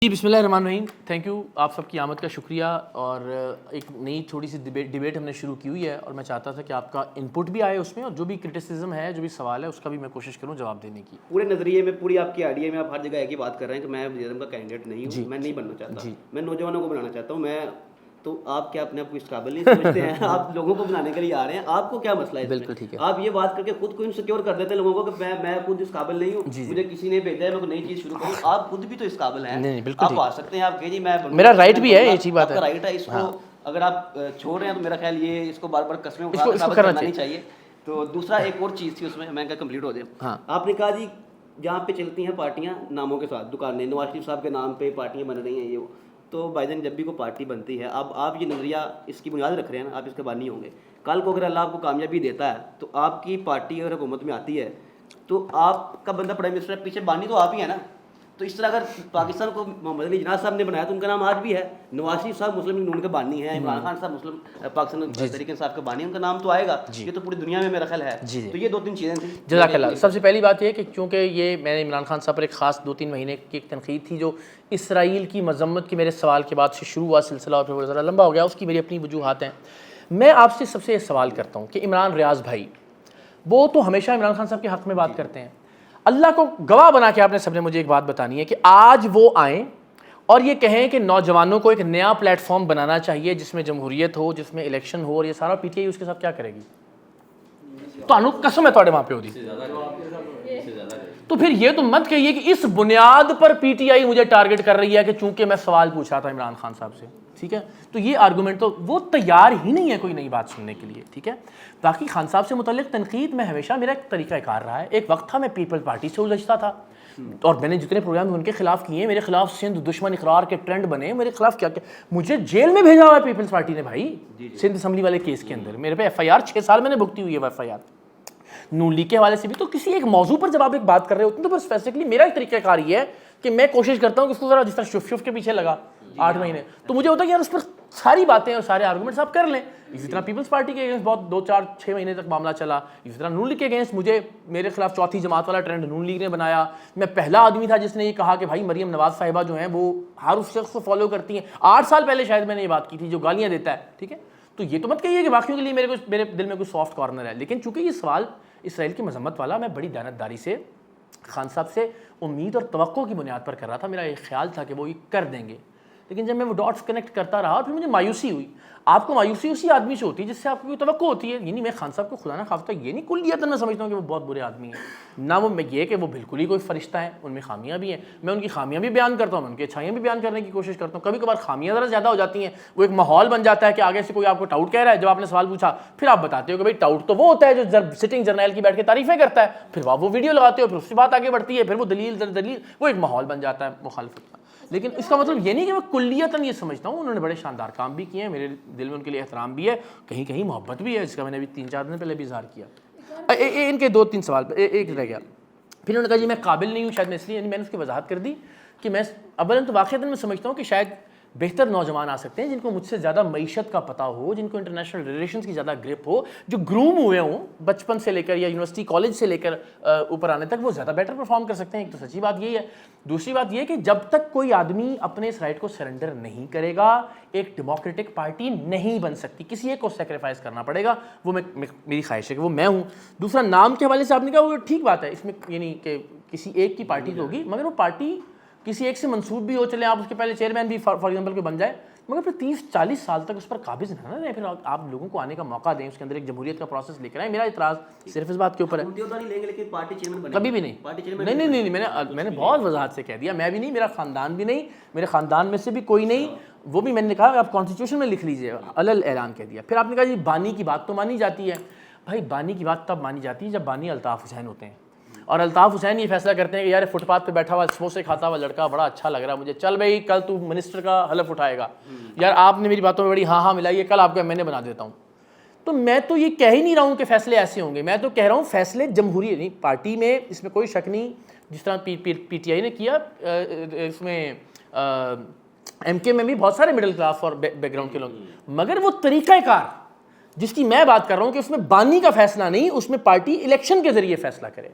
جی بسم اللہ الرحمن الرحیم. تھینک یو, آپ سب کی آمد کا شکریہ. اور ایک نئی تھوڑی سی ڈیبیٹ ہم نے شروع کی ہوئی ہے اور میں چاہتا تھا کہ آپ کا انپٹ بھی آئے اس میں, اور جو بھی کرٹیسزم ہے, جو بھی سوال ہے, اس کا بھی میں کوشش کروں جواب دینے کی. پورے نظریے میں, پوری آپ کی آئیڈیا میں آپ ہر جگہ ایک ہی بات کر رہے ہیں کہ میں وزیر اعظم کا کینڈیڈیٹ نہیں ہوں, میں نہیں بننا چاہتا, میں نوجوانوں کو بنانا چاہتا ہوں. میں تو آپ کیا اپنے آپ کو اس قابل نہیں سمجھتے ہیں؟ آپ لوگوں کو بنانے کے لیے آ رہے ہیں, آپ کو کیا مسئلہ ہے؟ بالکل ٹھیک ہے. آپ یہ بات کر کے خود کو انسیکیور کر دیتے ہیں لوگوں کو کہ میں خود اس قابل نہیں ہوں, مجھے کسی نے بھیجا ہے, میں کوئی نئی چیز شروع کروں. آپ خود بھی تو اس قابل ہیں, آپ آ سکتے ہیں. آپ کہ جی میں, میرا رائٹ بھی ہے, یہ اچھی بات ہے, آپ کا رائٹ ہے. اس کو اگر آپ چھوڑ رہے ہیں تو میرا خیال یہ اس کو بار بار قسمیں اٹھا کے ثابت کرنا نہیں چاہیے. تو دوسرا ایک اور چیز تھی اس میں کہا کمپلیٹ ہو جائے. آپ نے کہا جی جہاں پہ چلتی ہیں پارٹیاں ناموں کے ساتھ, دکانیں, نواز شریف صاحب کے نام پہ پارٹیاں بن رہی ہیں, یہ تو بھائی جان جب بھی کوئی پارٹی بنتی ہے, اب آپ یہ نظریہ اس کی بنیاد رکھ رہے ہیں نا, آپ اس کے بانی ہوں گے. کل کو اگر اللہ آپ کو کامیابی دیتا ہے تو آپ کی پارٹی اگر حکومت میں آتی ہے تو آپ کا بندہ پرائم منسٹر ہے, پیچھے بانی تو آپ ہی ہے نا. تو اس طرح اگر پاکستان کو محمد علی جناح صاحب نے بنایا تو ان کا نام آج بھی ہے. نواز شریف صاحب مسلم لیگ نون کے بانی ہیں, عمران خان صاحب مسلم پاکستان تحریک انصاف کے بانی ہیں, ان کا نام تو آئے گا. یہ تو پوری دنیا میں میرا خیال ہے. تو یہ 2-3 چیزیں تھیں. جزاک اللہ. سب سے پہلی بات یہ ہے کہ چونکہ یہ میں نے عمران خان صاحب پر ایک خاص 2-3 مہینے کی ایک تنقید تھی جو اسرائیل کی مذمت کی میرے سوال کے بعد سے شروع ہوا سلسلہ, اور پھر ذرا لمبا ہو گیا, اس کی میری اپنی وجوہات ہیں. میں آپ سے سب سے یہ سوال کرتا ہوں کہ عمران ریاض بھائی, وہ تو ہمیشہ عمران خان صاحب کے حق میں بات کرتے ہیں. اللہ کو گواہ بنا کے آپ نے سب نے مجھے ایک بات بتانی ہے کہ آج وہ آئیں اور یہ کہیں کہ نوجوانوں کو ایک نیا پلیٹ فارم بنانا چاہیے جس میں جمہوریت ہو, جس میں الیکشن ہو, اور یہ سارا پی ٹی آئی اس کے ساتھ کیا کرے گی؟ تو انو قسم ہے تھوڑے وہاں پہ ہوتی. تو پھر یہ تو مت کہیے کہ اس بنیاد پر پی ٹی آئی مجھے ٹارگٹ کر رہی ہے کہ چونکہ میں سوال پوچھا تھا عمران خان صاحب سے. ٹھیک ہے, تو یہ آرگومنٹ تو وہ تیار ہی نہیں ہے کوئی نئی بات سننے کے لیے. ٹھیک ہے, باقی خان صاحب سے متعلق تنقید میں ہمیشہ میرا ایک طریقہ کار رہا ہے. ایک وقت تھا میں پیپل پارٹی سے الجھتا تھا, اور میں نے جتنے پروگرام ان کے خلاف کیے, میرے خلاف سندھ دشمن اقرار کے ٹرینڈ بنے, میرے خلاف کیا کیا, مجھے جیل میں بھیجا ہوا ہے پیپلز پارٹی نے بھائی. سندھ اسمبلی والے کیس کے اندر میرے پہ ایف آئی آر 6 سال میں نے بھگتی ہوئی ہے. F I R Noon League کے حوالے سے بھی. تو کسی ایک موضوع پر جب آپ ایک بات کر رہے ہوتے ہیں تو بس اسپیسیفکلی میرا ایک طریقہ کار یہ ہے کہ میں کوشش کرتا ہوں کہ اس کو ذرا جس طرح شف کے پیچھے لگا 8 مہینے, تو مجھے ہوتا ہے کہ یار اس پر ساری باتیں اور سارے آرگومنٹس آپ کر لیں. اسی طرح پیپلز پارٹی کے اگینسٹ بہت 2-4-6 مہینے تک معاملہ چلا. اسی طرح نون لیگ کے اگینسٹ مجھے میرے خلاف چوتھی جماعت والا ٹرینڈ نون لیگ نے بنایا. میں پہلا آدمی تھا جس نے یہ کہا کہ بھائی مریم نواز صاحبہ جو ہیں وہ ہر اس شخص کو فالو کرتی ہیں. 8 سال پہلے شاید میں نے یہ بات کی تھی جو گالیاں دیتا ہے. ٹھیک ہے, تو یہ تو مت کہیے کہ باقیوں کے لیے میرے دل میں کوئی سافٹ کارنر ہے. لیکن چونکہ یہ سوال اسرائیل کی مذمت والا, میں بڑی دیانتداری سے خان صاحب سے امید اور توقع کی بنیاد پر کر رہا تھا. میرا یہ خیال تھا کہ وہ یہ کر دیں گے. لیکن جب میں وہ ڈاٹس کنیکٹ کرتا رہا پھر مجھے مایوسی ہوئی. آپ کو مایوسی اسی آدمی سے ہوتی ہے جس سے آپ کو کوئی توقع ہوتی ہے. یعنی میں خان صاحب کو خدا نہ خواستہ یہ نہیں کلیتاً میں سمجھتا ہوں کہ وہ بہت برے آدمی ہیں, نہ وہ یہ کہ وہ بالکل ہی کوئی فرشتہ ہیں. ان میں خامیاں بھی ہیں, میں ان کی خامیاں بھی بیان کرتا ہوں, میں ان کی اچھائیاں بھی بیان کرنے کی کوشش کرتا ہوں. کبھی کبھار خامیاں ذرا زیادہ ہو جاتی ہیں, وہ ایک ماحول بن جاتا ہے کہ آگے سے کوئی آپ کو ٹاؤٹ کہہ رہا ہے. جب آپ نے سوال پوچھا پھر آپ بتاتے ہو کہ بھائی ٹاؤٹ تو وہ ہوتا ہے جو سٹنگ جرنیل کی بیٹھ کے تعریفیں کرتا ہے, پھر آپ وہ ویڈیو لگاتے ہو, پھر اس کی بات آگے بڑھتی ہے, پھر وہ دلیل, وہ ایک ماحول بن جاتا ہے مخالفت کا. لیکن اس کا مطلب یہ نہیں کہ میں کلیتاً یہ سمجھتا ہوں. انہوں نے بڑے شاندار کام بھی کیے ہیں, میرے دل میں ان کے لیے احترام بھی ہے, کہیں کہیں محبت بھی ہے, جس کا میں نے ابھی 3-4 دن پہلے بھی اظہار کیا. ان کے 2-3 سوال ایک رہ گیا. پھر انہوں نے کہا جی میں قابل نہیں ہوں شاید, میں اس لیے میں نے اس کی وضاحت کر دی کہ میں اولاً تو واقعتاً میں سمجھتا ہوں کہ شاید بہتر نوجوان آ سکتے ہیں جن کو مجھ سے زیادہ معیشت کا پتہ ہو, جن کو انٹرنیشنل ریلیشنز کی زیادہ گرپ ہو, جو گروم ہوئے ہوں بچپن سے لے کر یا یونیورسٹی کالج سے لے کر اوپر آنے تک, وہ زیادہ بیٹر پرفارم کر سکتے ہیں. ایک تو سچی بات یہی ہے. دوسری بات یہ کہ جب تک کوئی آدمی اپنے اس رائٹ کو سرنڈر نہیں کرے گا ایک ڈیموکریٹک پارٹی نہیں بن سکتی. کسی ایک کو سیکریفائز کرنا پڑے گا. وہ میری خواہش ہے کہ وہ میں ہوں. دوسرا نام کے حوالے سے آپ نے کہا وہ ٹھیک بات ہے, اس میں یعنی کہ کسی ایک کی پارٹی تو ہوگی, مگر وہ پارٹی کسی ایک سے منسوب بھی ہو, چلے آپ اس کے پہلے چیئرمین بھی فار ایگزامپل کوئی بن جائے, مگر پھر 30-40 سال تک اس پر قابض نہ رہیں. پھر آپ لوگوں کو آنے کا موقع دیں, اس کے اندر ایک جمہوریت کا پروسیس لے کر آئیں. میرا اعتراض صرف اس بات کے اوپر ہے. کبھی بھی نہیں, میں نے بہت وضاحت سے کہہ دیا, میں بھی نہیں, میرا خاندان بھی نہیں, میرے خاندان میں سے بھی کوئی نہیں. وہ بھی میں نے کہا آپ کانسٹیٹیوشن میں لکھ لیجیے, علل اعلان کہہ دیا. پھر آپ نے کہا جی بانی کی بات تو مانی جاتی ہے. بھائی بانی کی بات تب مانی جاتی ہے جب بانی الطاف حسین ہوتے ہیں, اور الطاف حسین یہ فیصلہ کرتے ہیں کہ یار فٹ پاتھ پہ بیٹھا ہوا سموسے کھاتا ہوا لڑکا بڑا اچھا لگ رہا ہے مجھے, چل بھائی کل تو منسٹر کا حلف اٹھائے گا, یار آپ نے میری باتوں میں بڑی ہاں ملائی ہے, کل آپ کا میں نے بنا دیتا ہوں. تو میں تو یہ کہہ ہی نہیں رہا ہوں کہ فیصلے ایسے ہوں گے, میں تو کہہ رہا ہوں فیصلے جمہوری نہیں پارٹی میں, اس میں کوئی شک نہیں. جس طرح پی ٹی آئی نے کیا, اس میں ایم کے میں بھی بہت سارے مڈل کلاس اور بیک گراؤنڈ کے لوگ, مگر وہ طریقہ کار جس کی میں بات کر رہا ہوں کہ اس میں بانی کا فیصلہ نہیں, اس میں پارٹی الیکشن کے ذریعے فیصلہ کرے.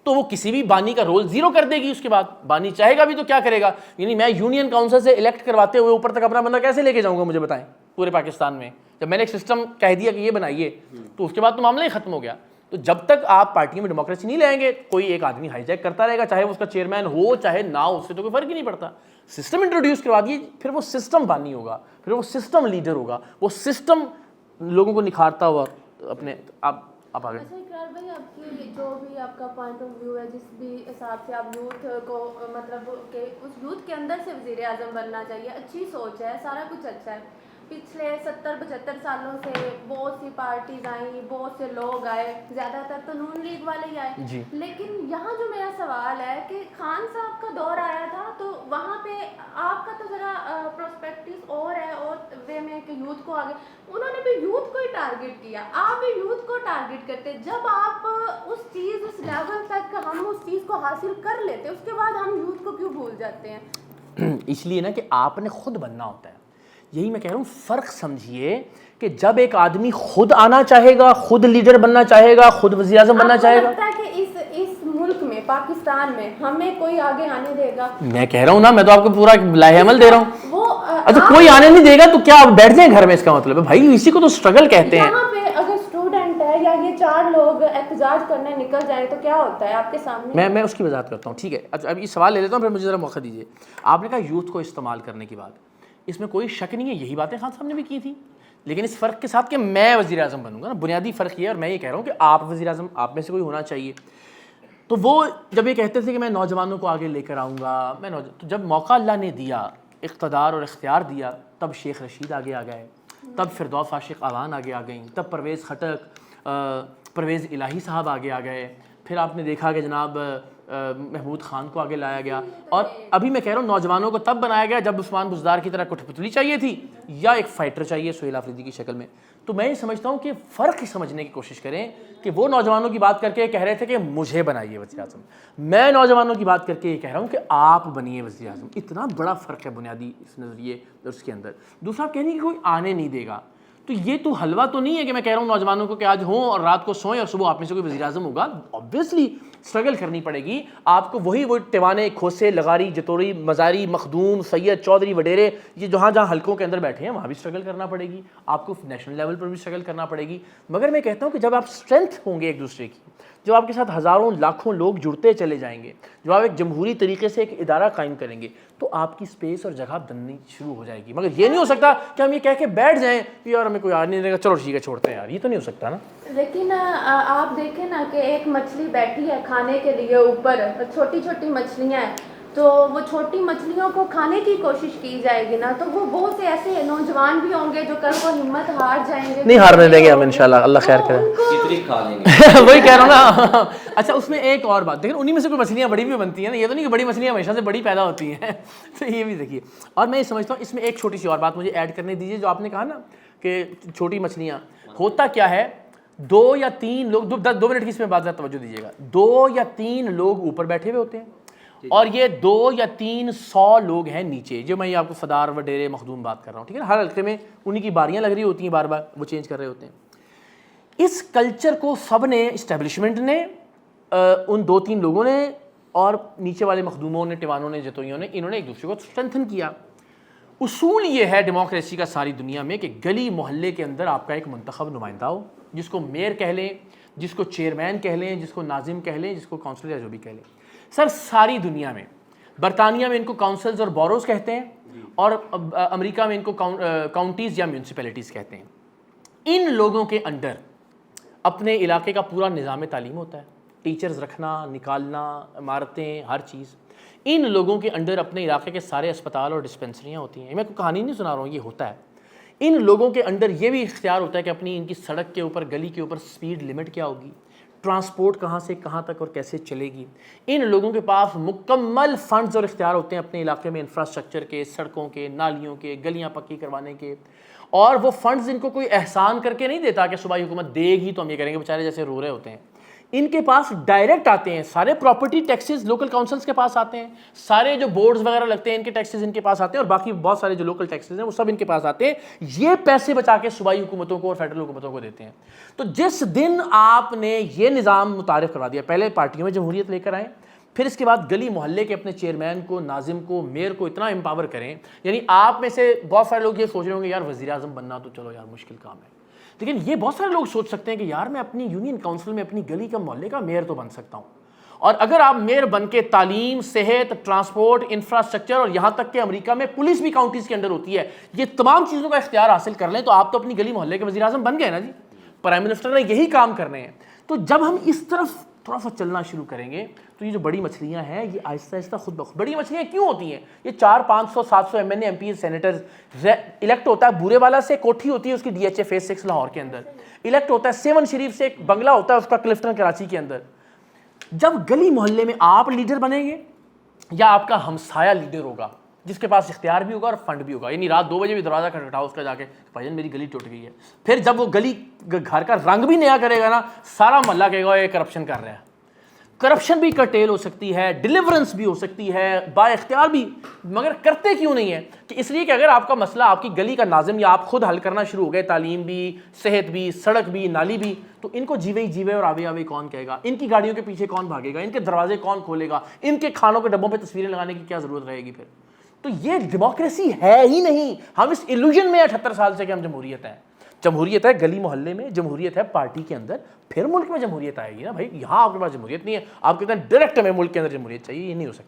تو وہ کسی بھی بانی کا رول زیرو کر دے گی. اس کے بعد بانی چاہے گا بھی تو کیا کرے گا, یعنی میں یونین کاؤنسل سے الیکٹ کرواتے ہوئے اوپر تک اپنا بندہ کیسے لے کے جاؤں گا, مجھے بتائیں, پورے پاکستان میں جب میں نے ایک سسٹم کہہ دیا کہ یہ بنائیے تو اس کے بعد تو معاملہ ہی ختم ہو گیا. تو جب تک آپ پارٹی میں ڈیموکریسی نہیں لائیں گے, کوئی ایک آدمی ہائی جیک کرتا رہے گا, چاہے وہ اس کا چیئرمین ہو چاہے نہ ہو, اس سے تو کوئی فرق ہی نہیں پڑتا. سسٹم انٹروڈیوس کروا دیے, پھر وہ سسٹم بانی ہوگا, پھر وہ سسٹم لیڈر ہوگا, وہ سسٹم لوگوں کو نکھارتا ہوا اپنے. آپ آگے. اچھا اقرار بھائی, آپ کی جو بھی آپ کا پوائنٹ آف ویو ہے, جس بھی حساب سے آپ یوتھ کو مطلب کہ اس یوتھ کے اندر سے وزیر اعظم بننا چاہیے, اچھی سوچ ہے, سارا کچھ اچھا ہے. پچھلے 70-75 سالوں سے بہت سی پارٹیز آئیں, بہت سے لوگ آئے, زیادہ تر تو نون لیگ والے ہی آئے جی. لیکن یہاں جو میرا سوال ہے کہ خان صاحب کا دور آیا تھا تو وہاں پہ آپ کا تو ذرا پروسپیکٹس اور ہے اور وے میں کہ یوتھ کو آگے, انہوں نے بھی یوتھ کو ہی ٹارگٹ کیا, آپ بھی یوتھ کو ٹارگٹ کرتے. جب آپ اس چیز اس لیول تک ہم اس چیز کو حاصل کر لیتے, اس کے بعد ہم یوتھ کو کیوں بھول جاتے ہیں؟ اس لیے نا کہ آپ نے خود بننا ہوتا ہے. یہی میں کہہ رہا ہوں, فرق سمجھیے کہ جب ایک آدمی خود آنا چاہے گا, خود لیڈر بننا چاہے گا, خود وزیر اعظم بننا چاہے گا. آپ کو لگتا ہے کہ اس ملک میں, پاکستان میں ہمیں کوئی آگے آنے دے گا؟ میں کہہ رہا ہوں نا, میں تو آپ کو پورا لاہ عمل دے رہا ہوں. وہ اچھا کوئی آنے نہیں دے گا تو کیا آپ بیٹھ جائیں گھر میں, اس کا مطلب ہے بھائی اسی کو تو اسٹرگل کہتے ہیں. یہاں پہ اگر اسٹوڈنٹ ہے یا یہ 4 لوگ احتجاج کرنے نکل جائیں تو کیا ہوتا ہے آپ کے سامنے؟ میں اس کی وضاحت کرتا ہوں, ٹھیک ہے. اچھا اب یہ سوال لے لیتا ہوں, پھر مجھے ذرا موقع دیجیے. آپ نے کہا یوتھ کو استعمال کرنے کی بات, اس میں کوئی شک نہیں ہے, یہی باتیں خان صاحب نے بھی کی تھی, لیکن اس فرق کے ساتھ کہ میں وزیر اعظم بنوں گا نا, بنیادی فرق یہ ہے. اور میں یہ کہہ رہا ہوں کہ آپ وزیر اعظم, آپ میں سے کوئی ہونا چاہیے. تو وہ جب یہ کہتے تھے کہ میں نوجوانوں کو آگے لے کر آؤں گا, تو جب موقع اللہ نے دیا, اقتدار اور اختیار دیا, تب شیخ رشید آگے آ گئے, تب فردوس عاشق اوان آگے آ گئیں, تب پرویز خٹک, پرویز الہی صاحب آگے آ گئے, پھر آپ نے دیکھا کہ جناب محمود خان کو آگے لایا گیا. اور ابھی میں کہہ رہا ہوں نوجوانوں کو تب بنایا گیا جب عثمان بزدار کی طرح کٹھ پتلی چاہیے تھی یا ایک فائٹر چاہیے سہیل آفریدی کی شکل میں. تو میں یہ سمجھتا ہوں کہ فرق سمجھنے کی کوشش کریں کہ وہ نوجوانوں کی بات کر کے کہہ رہے تھے کہ مجھے بنائیے وزیر اعظم, میں نوجوانوں کی بات کر کے یہ کہہ رہا ہوں کہ آپ بنیے وزیر اعظم. اتنا بڑا فرق ہے بنیادی اس نظریے اور اس کے اندر. دوسرا آپ کہنے کہ کوئی آنے نہیں دے گا, تو یہ تو حلوہ تو نہیں ہے کہ میں کہہ رہا ہوں نوجوانوں کو کہ آج ہوں اور رات کو سوئیں اور صبح آپ میں سے کوئی وزیر اعظم ہوگا. آبویسلی اسٹرگل کرنی پڑے گی آپ کو, وہ ٹیوانے, کھوسے, لغاری, جتوڑی, مزاری, مخدوم, سید, چودھری, وڈیرے, یہ جہاں حلقوں کے اندر بیٹھے ہیں وہاں بھی اسٹرگل کرنا پڑے گی آپ کو, نیشنل لیول پر بھی اسٹرگل کرنا پڑے گی. مگر میں کہتا ہوں کہ جب آپ اسٹرینتھ ہوں گے ایک دوسرے کی, جب آپ کے ساتھ ہزاروں لاکھوں لوگ جڑتے چلے جائیں گے, جو آپ ایک جمہوری طریقے سے ایک ادارہ قائم کریں گے, تو آپ کی اسپیس اور جگہ بننی شروع ہو جائے گی. مگر یہ نہیں ہو سکتا کہ ہم یہ کہہ کے بیٹھ جائیں کہ یار ہمیں کوئی آ نہیں دے گا, چلو ٹھیک ہے چھوڑتے ہیں یار, یہ تو نہیں ہو سکتا نا. لیکن آپ دیکھیں نا کہ ایک مچھلی بیٹھی ہے کھانے کے لیے اوپر, چھوٹی چھوٹی مچھلیاں ہیں, تو وہ چھوٹی مچھلیوں کو کھانے کی کوشش کی جائے گی نا, تو وہ بہت سے ایسے نوجوان بھی ہوں گے جو کل کو ہمت ہار جائیں گے. نہیں ہارنے دیں گے ہم انشاءاللہ, اللہ خیر کرے. کتنی کھا لیں گے وہی کہہ رہا ہوں نا. اچھا اس میں ایک اور بات دیکھیں, انہیں میں سے کوئی مچھلیاں بڑی بھی بنتی ہیں نا, یہ تو نہیں کہ بڑی مچھلیاں ہمیشہ سے بڑی پیدا ہوتی ہیں, تو یہ بھی دیکھیے. اور میں یہ سمجھتا ہوں اس میں ایک چھوٹی سی اور بات مجھے ایڈ کرنے دیجیے, جو آپ نے کہا نا کہ چھوٹی مچھلیاں, ہوتا کیا ہے, 2 یا 3 لوگ, 2 منٹ کی اس میں بات توجہ دیجیے گا, 2 یا 3 لوگ اوپر بیٹھے ہوئے ہوتے ہیں اور یہ 2 یا 300 لوگ ہیں نیچے, جو میں آپ کو فدار, وڈیرے, مخدوم بات کر رہا ہوں, ٹھیک ہے. ہر حلقے میں انہیں کی باریاں لگ رہی ہوتی ہیں, بار بار وہ چینج کر رہے ہوتے ہیں. اس کلچر کو سب نے, اسٹیبلشمنٹ نے, ان 2-3 لوگوں نے اور نیچے والے مخدوموں نے, ٹیوانوں نے, جتوئیوں نے, انہوں نے ایک دوسرے کو اسٹرینتھن کیا. اصول یہ ہے ڈیموکریسی کا ساری دنیا میں کہ گلی محلے کے اندر آپ کا ایک منتخب نمائندہ ہو, جس کو میئر کہہ لیں, جس کو چیئرمین کہہ لیں, جس کو ناظم کہہ لیں, جس کو کاؤنسلر یا جو بھی کہہ لیں. سر ساری دنیا میں, برطانیہ میں ان کو کاؤنسلز اور بوروز کہتے ہیں, اور امریکہ میں ان کو کاؤنٹیز یا میونسپیلٹیز کہتے ہیں. ان لوگوں کے انڈر اپنے علاقے کا پورا نظام تعلیم ہوتا ہے, ٹیچرز رکھنا, نکالنا, عمارتیں, ہر چیز. ان لوگوں کے انڈر اپنے علاقے کے سارے اسپتال اور ڈسپینسریاں ہوتی ہیں. میں کوئی کہانی نہیں سنا رہا ہوں, یہ ہوتا ہے. ان لوگوں کے انڈر یہ بھی اختیار ہوتا ہے کہ اپنی ان کی سڑک کے اوپر, گلی کے اوپر سپیڈ لمٹ کیا ہوگی, ٹرانسپورٹ کہاں سے کہاں تک اور کیسے چلے گی. ان لوگوں کے پاس مکمل فنڈز اور اختیار ہوتے ہیں اپنے علاقے میں انفراسٹرکچر کے, سڑکوں کے, نالیوں کے, گلیاں پکی کروانے کے. اور وہ فنڈز ان کو کوئی احسان کر کے نہیں دیتا کہ صوبائی حکومت دے گی تو ہم یہ کریں گے, بیچارے جیسے رو رہے ہوتے ہیں. ان کے پاس ڈائریکٹ آتے ہیں سارے پراپرٹی ٹیکسز لوکل کاؤنسلز کے پاس آتے ہیں, سارے جو بورڈز وغیرہ لگتے ہیں ان کے ٹیکسز ان کے پاس آتے ہیں, اور باقی بہت سارے جو لوکل ٹیکسز ہیں وہ سب ان کے پاس آتے ہیں. یہ پیسے بچا کے صوبائی حکومتوں کو اور فیڈرل حکومتوں کو دیتے ہیں. تو جس دن آپ نے یہ نظام متعارف کروا دیا, پہلے پارٹیوں میں جمہوریت لے کر آئیں, پھر اس کے بعد گلی محلے کے اپنے چیئرمین کو, ناظم کو, میئر کو اتنا امپاور کریں. یعنی آپ میں سے بہت سارے لوگ یہ سوچ رہے ہوں گے یار وزیر اعظم بننا تو چلو یار مشکل کام ہے, لیکن یہ بہت سارے لوگ سوچ سکتے ہیں کہ یار میں اپنی یونین کاؤنسل میں اپنی گلی کا محلے کا میئر تو بن سکتا ہوں. اور اگر آپ میئر بن کے تعلیم, صحت, ٹرانسپورٹ, انفراسٹرکچر اور یہاں تک کہ امریکہ میں پولیس بھی کاؤنٹیز کے اندر ہوتی ہے, یہ تمام چیزوں کا اختیار حاصل کر لیں تو آپ تو اپنی گلی محلے کے وزیر اعظم بن گئے نا جی. پرائم منسٹر نے یہی کام کرنے ہیں. تو جب ہم اس طرف تھوڑا سا چلنا شروع کریں گے تو یہ جو بڑی مچھلیاں ہیں یہ آہستہ آہستہ خود بخود, بڑی مچھلیاں کیوں ہوتی ہیں؟ یہ 400, 500, 700 ایم این اے, ایم پی, سینیٹرز الیکٹ ہوتا ہے. بورے والا سے کوٹھی ہوتی ہے اس کی D H A phase 6 Lahore کے اندر, الیکٹ ہوتا ہے سیون شریف سے ایک بنگلہ ہوتا ہے اس کا کلفٹن کراچی کے اندر. جب گلی محلے میں آپ لیڈر بنیں گے یا آپ کا ہمسایہ لیڈر ہوگا جس کے پاس اختیار بھی ہوگا اور فنڈ بھی ہوگا, یعنی رات 2 بجے بھی دروازہ کھٹکھٹاؤ اس کا جا کے بھائی جان میری گلی ٹوٹ گئی ہے, پھر جب وہ گلی گھر کا رنگ بھی نیا کرے گا نا سارا محلہ کہے گا یہ کرپشن کر رہا ہے. کرپشن بھی کرٹیل ہو سکتی ہے, ڈیلیورنس بھی ہو سکتی ہے, با اختیار بھی, مگر کرتے کیوں نہیں ہے؟ کہ اس لیے کہ اگر آپ کا مسئلہ آپ کی گلی کا ناظم یا آپ خود حل کرنا شروع ہو گئے, تعلیم بھی, صحت بھی, سڑک بھی, نالی بھی, تو ان کو جیوے ہی جیوے اور آوے آوے کون کہے گا؟ ان کی گاڑیوں کے پیچھے کون بھاگے گا؟ ان کے دروازے کون کھولے گا؟ ان کے کھانوں کے ڈبوں پہ تصویریں لگانے کی کیا ضرورت رہے گی پھر؟ تو یہ ڈیموکریسی ہے ہی نہیں. ہم اس ایلوژن میں 78 سال سے کہ ہم جمہوریت ہیں. جمہوریت ہے گلی محلے میں, جمہوریت ہے پارٹی کے اندر, پھر ملک میں جمہوریت آئے گی نا بھائی. یہاں آپ کے پاس جمہوریت نہیں ہے, آپ کہتے ہیں ڈائریکٹ ہمیں ملک کے اندر جمہوریت چاہیے, یہ نہیں ہو سکتا.